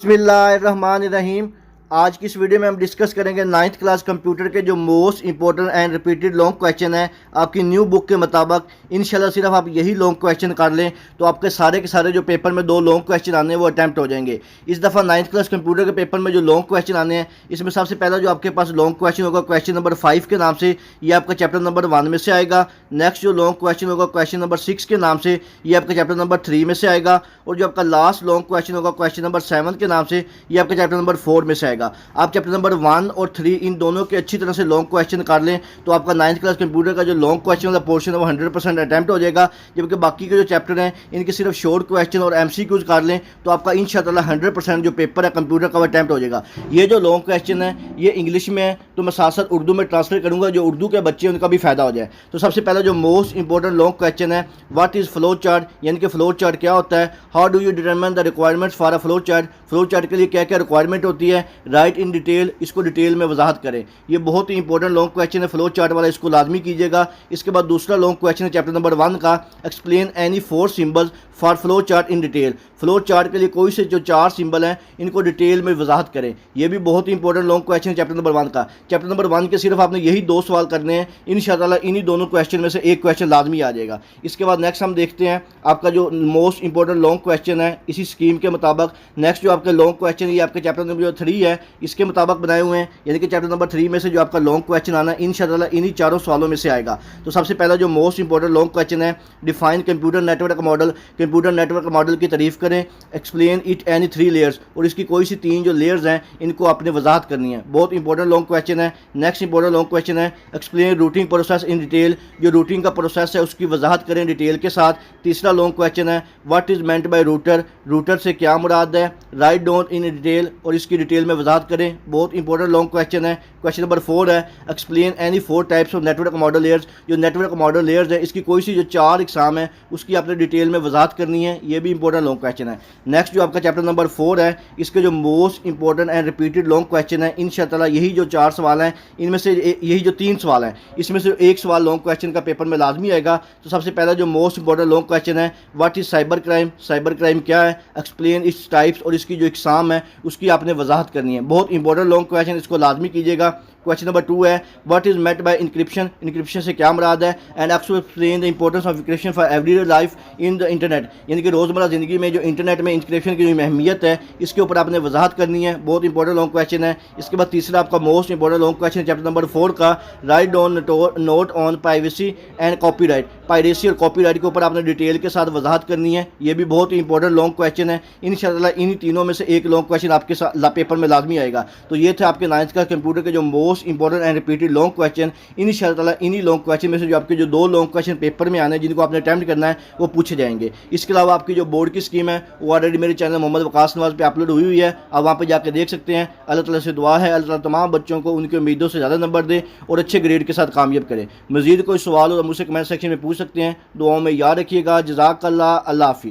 बिस्मिल्लाहिर्रहमानिर्रहीम। आज की इस वीडियो में हम डिस्कस करेंगे नाइन्थ क्लास कंप्यूटर के जो most important and repeated long question है। आपकी न्यू बुक के मुताबिक इंशाल्लाह सिर्फ आप यही लॉन्ग क्वेश्चन कर लें तो आपके सारे के सारे जो पेपर में 2 लॉन्ग क्वेश्चन आने हैं वो अटैम्प्ट हो जाएंगे। इस दफ़ा नाइन्थ क्लास कंप्यूटर के पेपर में जो लॉन्ग क्वेश्चन आने हैं इसमें सबसे पहला जो आपके पास लॉन्ग क्वेश्चन होगा क्वेश्चन नंबर 5 के नाम से, ये आपका चैप्टर नंबर 1 में से आएगा। नेक्स्ट जो लॉन्ग क्वेश्चन होगा क्वेश्चन नंबर 6 के नाम से, ये आपका चैप्टर नंबर 3 में से आएगा। और जो आपका लास्ट लॉन्ग क्वेश्चन होगा क्वेश्चन नंबर 7 के नाम से, ये आपका चैप्टर नंबर 4 में से आएगा। आप चैप्टर नंबर 1 और 3 इन दोनों के अच्छी तरह से लॉन्ग क्वेश्चन कर लें तो आपका नाइन्थ क्लास कंप्यूटर का जो लॉन्ग क्वेश्चन वाला पोर्शन है वो 100% अटैम्प्ट हो जाएगा। जबकि बाकी के जो चैप्टर हैं इनके सिर्फ शॉर्ट क्वेश्चन और MCQs कर लें तो आपका इंशाअल्लाह 100% जो पेपर है कंप्यूटर का वो अटैम्प्ट हो जाएगा। ये जो लॉन्ग क्वेश्चन है ये इंग्लिश में है तो मैं साथ साथ उर्दू में ट्रांसलेट करूँगा, जो उर्दू के बच्चे हैं उनका भी फायदा हो जाए। तो सबसे पहला जो मोस्ट इंपॉर्टेंट लॉन्ग क्वेश्चन है, व्हाट इज़ फ्लो चार्ट, यानी कि फ्लो चार्ट क्या होता है। How do you determine the requirements for a flow chart, flow chart के लिए क्या क्या रिक्वायरमेंट होती है। राइट इन डिटेल, इसको डिटेल में वजाहत करें। ये बहुत ही इंपॉर्टेंट लॉन्ग क्वेश्चन है फ्लो चार्ट वाला, इसको लाजमी कीजिएगा। इसके बाद दूसरा लॉन्ग क्वेश्चन है चैप्टर नंबर 1 का, explain any 4 symbols for flow chart in detail. Flow chart के लिए कोई से जो 4 सिंबल हैं इनको डिटेल में वजाहत करें। ये भी बहुत ही इंपॉर्टेंट लॉन्ग क्वेश्चन है चैप्टर नंबर 1 का। चैप्टर नंबर 1 के सिर्फ आपने यही 2 सवाल करने हैं, इंशाअल्लाह इन्हीं दोनों क्वेश्चन में से एक क्वेश्चन लाजमी आ जाएगा। इसके बाद नेक्स्ट हम देखते हैं आपका जो मोस्ट इंपॉर्टेंट लॉन्ग क्वेश्चन है इसी स्कीम के मुताबिक। नेक्स्ट जो आपके लॉन्ग क्वेश्चन ये आपके चैप्टर नंबर 3 है इसके मुताबिक बनाए हुए हैं, यानी कि चैप्टर नंबर 3 में से जो आपका लॉन्ग क्वेश्चन आना है इंशाअल्लाह इन्हीं 4 सवालों में से आएगा। तो सबसे पहला जो मोस्ट इंपॉर्टेंट लॉन्ग क्वेश्चन है, define computer network model, computer network model की तारीफ करें। एक्सप्लेन इट एनी 3 लेयर्स, और इसकी कोई सी 3 जो लेयर्स हैं इनको आपने वजाहत करनी है। बहुत इंपॉर्टेंट लॉन्ग क्वेश्चन है। नेक्स्ट इंपॉर्टेंट लॉन्ग क्वेश्चन है, explain routing process in detail, जो रूटिंग का प्रोसेस है उसकी वजाहत करें डिटेल के साथ। तीसरा लॉन्ग क्वेश्चन है, what is meant bye router, router से क्या मुराद है। राइट डाउन इन डिटेल, और इसकी डिटेल में वजाहत करें। बहुत इंपॉर्टेंट लॉन्ग क्वेश्चन है। क्वेश्चन नंबर 4 है, explain any 4 types of network model layers, जो नेटवर्क मॉडल लेयर्स है इसकी कोई सी जो 4 इकसाम है उसकी आपने डिटेल में वजाहत करनी है। ये भी इंपॉर्टेंट लॉन्ग क्वेश्चन है। नेक्स्ट जो आपका चैप्टर नंबर 4 है इसके जो most important and repeated long question है, इंशाअल्लाह यही जो 4 सवाल हैं इनमें से यही जो 3 सवाल हैं इसमें से एक सवाल लॉन्ग क्वेश्चन का पेपर में लाजमी आएगा। तो सबसे पहला जो मोस्ट इंपॉर्टेंट लॉन्ग क्वेश्चन है, what is cyber crime, cyber crime क्या है। एक्सप्लेन इट्स टाइप्स, और इसकी जो इकसाम है उसकी आपने वजाहत करनी है। बहुत इंपॉर्टेंट लॉन्ग क्वेश्चन, इसको लाजमी कीजिएगा। क्वेश्चन नंबर 2 है, what is meant by encryption, encryption से क्या मुराद है। And explain the importance of encryption for everyday life in the internet, यानी कि रोज़मर्रा ज़िंदगी में जो इंटरनेट में इंक्रिप्शन की जो अहमियत है इसके ऊपर आपने वजाहत करनी है। बहुत इंपॉर्टेंट लॉन्ग क्वेश्चन है। इसके बाद तीसरा आपका most important long question chapter number 4 का, write down note on privacy and copyright, piracy और कॉपीराइट के ऊपर आपने डिटेल के साथ वजाहत करनी है। ये भी बहुत ही इंपॉर्टेंट लॉन्ग क्वेश्चन है। इंशाअल्लाह इन्हीं तीनों में से एक लॉन्ग क्वेश्चन आपके पेपर में लाजमी आएगा। तो ये थे आपके 9th क्लास कंप्यूटर के जो most important and repeated long question. इंशाअल्लाह इन्हीं लॉन्ग क्वेश्चन में से जो आपके जो 2 लॉन्ग क्वेश्चन पेपर में आने हैं जिनको आपने अटैम्प्ट करना है वो पूछे जाएंगे। इसके अलावा आपकी जो बोर्ड की स्कीम है वो ऑलरेडी मेरे चैनल मोहम्मद वकास नवाज पे अपलोड हुई है, आप वहाँ पे जाकर देख सकते हैं। अल्लाह ताला से दुआ है अल्लाह ताला तमाम बच्चों को उनकी उम्मीदों से ज़्यादा नंबर दे और अच्छे ग्रेड के साथ कामयाब करे। मज़ीद कोई सवाल हो तो मुझसे कमेंट सेक्शन में पूछ सकते हैं। दुआओं में याद रखिएगा। जज़ाकल्लाह, अल्लाह हाफिज़।